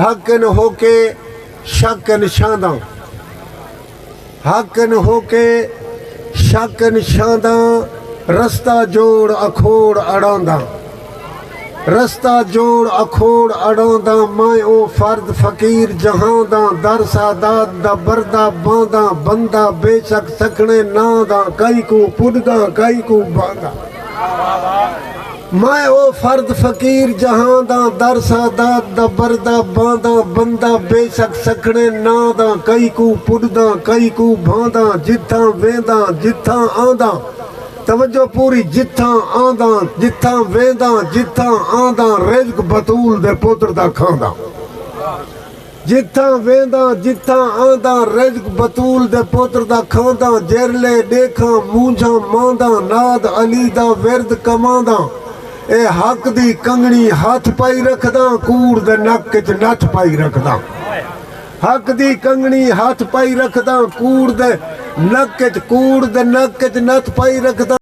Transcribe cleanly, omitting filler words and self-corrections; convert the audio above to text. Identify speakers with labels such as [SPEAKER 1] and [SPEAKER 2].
[SPEAKER 1] हकन होके शकन शादा, हकन होके शकन शादा, रस्ता जोड़ अखोड़ अड़ांदा, रस्ता जोड़ अखोड़ अड़ांदा। मैं ओ फर्द फकीर जहां दा, दर सादात दा बरदा बांदा, बंदा बेशक सकने ना दा, कई को पुडदा कई को बांदा। मैं ओ फर्द फकीर जहां दा, दर सादात दा बरदा बांदा, बंदा बेशक सकने ना दा, कई को पुडदा कई को बांदा। जिथा वेंदा जिथा आंदा, तवज्जो पूरी, जिथा आंदा जिथा वेंदा जिथा आंदा, रिज़्क बतूल दे पुत्र दा खांदा। जिथा वेंदा जिथा आंदा, रिज़्क बतूल दे पुत्र दा खांदा। जेरले देखा मूंझा मांदा, नाद अली दा विरद कमांदा। ए हक दी कंगनी हाथ पाई रखदा, कूड़ दे नक च नथ पाई रखदा। हक दी कंगनी हाथ पाई रखदा, कूड़ दे नक च नथ पाई रखदा।